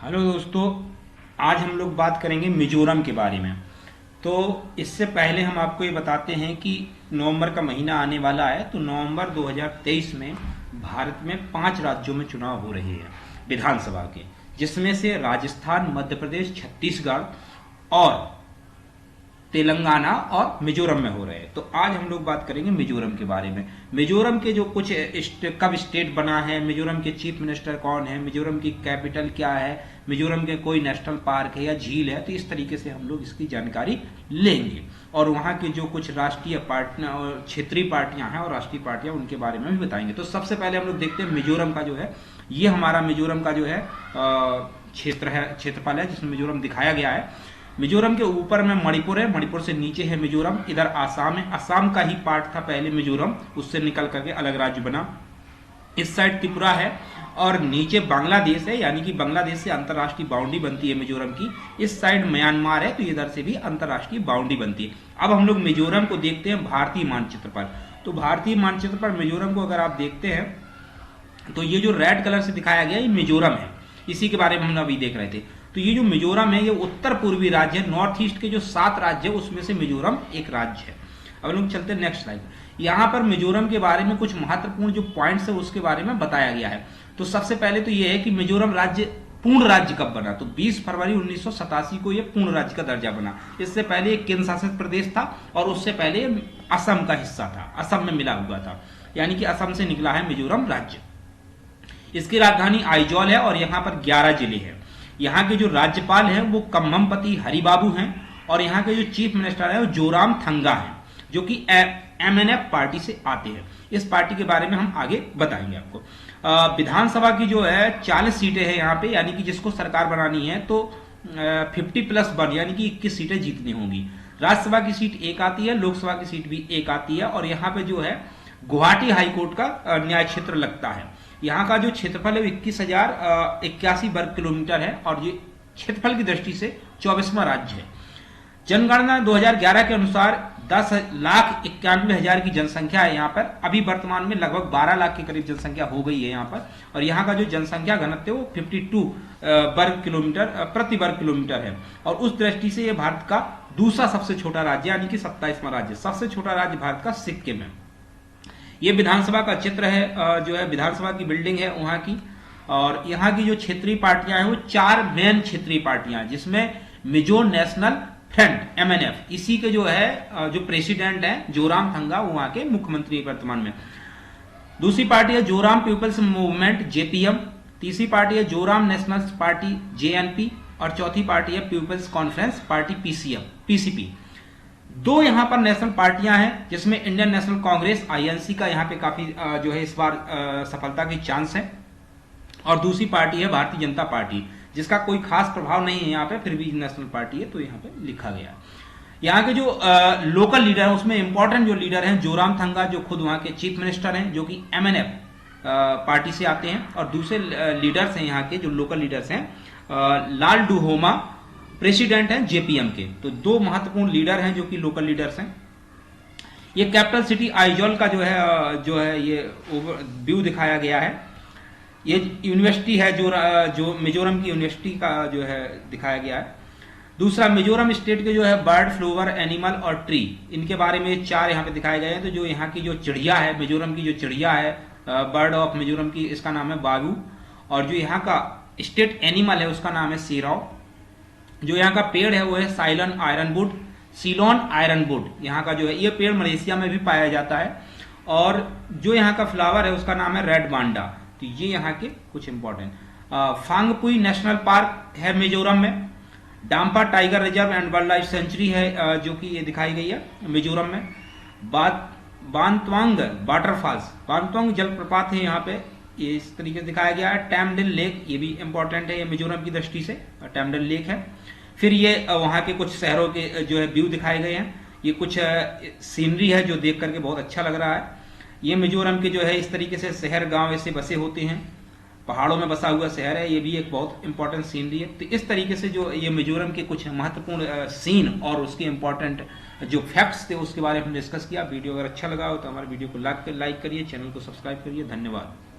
Hello दोस्तों, आज हम लोग बात करेंगे मिजोरम के बारे में। तो इससे पहले हम आपको ये बताते हैं कि नवंबर का महीना आने वाला है। तो नवंबर 2023 में भारत में 5 राज्यों में चुनाव हो रहे हैं विधानसभा के, जिसमें से राजस्थान, मध्य प्रदेश, छत्तीसगढ़ और तेलंगाना और मिजोरम में हो रहे हैं। तो आज हम लोग बात करेंगे मिजोरम के बारे में। मिजोरम के जो कुछ कब स्टेट बना है, मिजोरम के चीफ मिनिस्टर कौन है, मिजोरम की कैपिटल क्या है, मिजोरम के कोई नेशनल पार्क है या झील है, तो इस तरीके से हम लोग इसकी जानकारी लेंगे। और वहाँ के जो कुछ राष्ट्रीय पार्टियां और क्षेत्रीय पार्टियां हैं और राष्ट्रीय पार्टियां, उनके बारे में भी बताएंगे। तो सबसे पहले हम लोग देखते हैं मिजोरम का जो है, ये हमारा मिजोरम का जो है क्षेत्र है, क्षेत्रफल है जिसमें मिजोरम दिखाया गया है। मिजोरम के ऊपर में मणिपुर है, मणिपुर से नीचे है मिजोरम, इधर आसाम है। आसाम का ही पार्ट था पहले मिजोरम, उससे निकल करके अलग राज्य बना। इस साइड त्रिपुरा है और नीचे बांग्लादेश है, यानी कि बांग्लादेश से अंतर्राष्ट्रीय बाउंड्री बनती है मिजोरम की। इस साइड म्यांमार है, तो इधर से भी अंतर्राष्ट्रीय बाउंड्री बनती है। अब हम लोग मिजोरम को देखते हैं भारतीय मानचित्र पर। तो भारतीय मानचित्र पर मिजोरम को अगर आप देखते हैं तो ये जो रेड कलर से दिखाया गया ये मिजोरम है, इसी के बारे में हम अभी देख रहे थे। तो ये जो मिजोरम है ये उत्तर पूर्वी राज्य है। नॉर्थ ईस्ट के जो 7 राज्य है उसमें से मिजोरम एक राज्य है। अब लोग चलते हैं नेक्स्ट स्लाइड। यहाँ पर मिजोरम के बारे में कुछ महत्वपूर्ण जो पॉइंट्स है उसके बारे में बताया गया है। तो सबसे पहले तो ये है कि मिजोरम राज्य पूर्ण राज्य कब बना। तो 20 फरवरी 1987 को यह पूर्ण राज्य का दर्जा बना। इससे पहले एक केंद्र शासित प्रदेश था और उससे पहले असम का हिस्सा था, असम में मिला हुआ था, यानी कि असम से निकला है मिजोरम राज्य। इसकी राजधानी आइजॉल है और यहाँ पर 11 जिले हैं। यहाँ के जो राज्यपाल हैं वो कम्ममपति हरिबाबू हैं और यहाँ के जो चीफ मिनिस्टर है वो जोरामथंगा हैं, जो कि MNF पार्टी से आते हैं। इस पार्टी के बारे में हम आगे बताएंगे आपको। विधानसभा की जो है 40 सीटें हैं यहाँ पे, यानी कि जिसको सरकार बनानी है तो 50+1 यानी कि 21 सीटें जीतनी होंगी। राज्यसभा की सीट एक आती है, लोकसभा की सीट भी एक आती है। और यहाँ पे जो है गुवाहाटी हाईकोर्ट का न्याय क्षेत्र लगता है। यहाँ का जो क्षेत्रफल है 21,081 वर्ग किलोमीटर है और ये क्षेत्रफल की दृष्टि से 24वां राज्य है। जनगणना 2011 के अनुसार 10,91,000 की जनसंख्या है यहाँ पर। अभी वर्तमान में लगभग 12 लाख के करीब जनसंख्या हो गई है यहाँ पर। और यहाँ का जो जनसंख्या घनत्व है वो 52 वर्ग किलोमीटर प्रति वर्ग किलोमीटर है। और उस दृष्टि से ये भारत का दूसरा सबसे छोटा राज्य, यानी कि 27वां राज्य। सबसे छोटा राज्य भारत का सिक्किम है। ये विधानसभा का चित्र है, जो है विधानसभा की बिल्डिंग है वहां की। और यहाँ की जो क्षेत्रीय पार्टियां हैं वो 4 मेन क्षेत्रीय पार्टियां हैं, जिसमें मिजो नेशनल फ्रंट MNF, इसी के जो है जो प्रेसिडेंट है जोरामथंगा, वो वहां के मुख्यमंत्री वर्तमान में। दूसरी पार्टी है जोराम पीपल्स मूवमेंट JPM। तीसरी पार्टी है जोराम नेशनल पार्टी JNP और चौथी पार्टी है पीपल्स कॉन्फ्रेंस पार्टी PCP। 2 यहाँ पर नेशनल पार्टियां हैं, जिसमें इंडियन नेशनल कांग्रेस INC का यहाँ पे काफी जो है इस बार सफलता की चांस है। और दूसरी पार्टी है भारतीय जनता पार्टी, जिसका कोई खास प्रभाव नहीं है यहाँ पे, फिर भी नेशनल पार्टी है तो यहाँ पे लिखा गया। यहाँ के जो लोकल लीडर हैं उसमें इंपॉर्टेंट जो लीडर हैं जोरामथंगा, जो खुद वहाँ के चीफ मिनिस्टर हैं, जो कि MNF पार्टी से आते हैं। और दूसरे लीडर्स हैं यहाँ के जो लोकल लीडर्स हैं, लालडुहोमा प्रेसिडेंट हैं JPM के। तो 2 महत्वपूर्ण लीडर हैं जो कि लोकल लीडर्स हैं। ये कैपिटल सिटी आइजॉल का जो है ये व्यू दिखाया गया है। ये यूनिवर्सिटी है जो मिजोरम की यूनिवर्सिटी का जो है दिखाया गया है। दूसरा, मिजोरम स्टेट के जो है बर्ड, फ्लोवर, एनिमल और ट्री, इनके बारे में 4 यहाँ पे दिखाए गए हैं। तो जो यहाँ की जो चिड़िया है, मिजोरम की जो चिड़िया है, बर्ड ऑफ मिजोरम की, इसका नाम है बागू। और जो यहाँ का स्टेट एनिमल है उसका नाम है सीराव। जो यहाँ का पेड़ है वो है सीलोन आयरनवुड। यहाँ का जो है ये पेड़ मलेशिया में भी पाया जाता है। और जो यहाँ का फ्लावर है उसका नाम है रेड बांडा। तो ये यहाँ के कुछ इंपॉर्टेंट। फांगपुई नेशनल पार्क है मिजोरम में। Dampa tiger reserve and wildlife sanctuary है, जो कि ये दिखाई गई है मिजोरम में। बांतवांग वाटरफॉल्स, बांतवांग जलप्रपात है यहाँ पे, ये इस तरीके से दिखाया गया है। टैमडेल लेक, ये भी इंपॉर्टेंट है, ये मिजोरम की दृष्टि से टैमडेल लेक है। फिर ये वहाँ के कुछ शहरों के जो है व्यू दिखाए गए हैं। ये कुछ सीनरी है जो देख करके बहुत अच्छा लग रहा है। ये मिजोरम के जो है इस तरीके से शहर गांव ऐसे बसे होते हैं, पहाड़ों में बसा हुआ शहर है। ये भी एक बहुत इंपॉर्टेंट सीनरी है। तो इस तरीके से जो ये मिजोरम के कुछ महत्वपूर्ण सीन और उसके इंपॉर्टेंट जो फैक्ट्स थे उसके बारे में डिस्कस किया। वीडियो अगर अच्छा लगा हो तो हमारे वीडियो को लाइक करिए, चैनल को सब्सक्राइब करिए। धन्यवाद।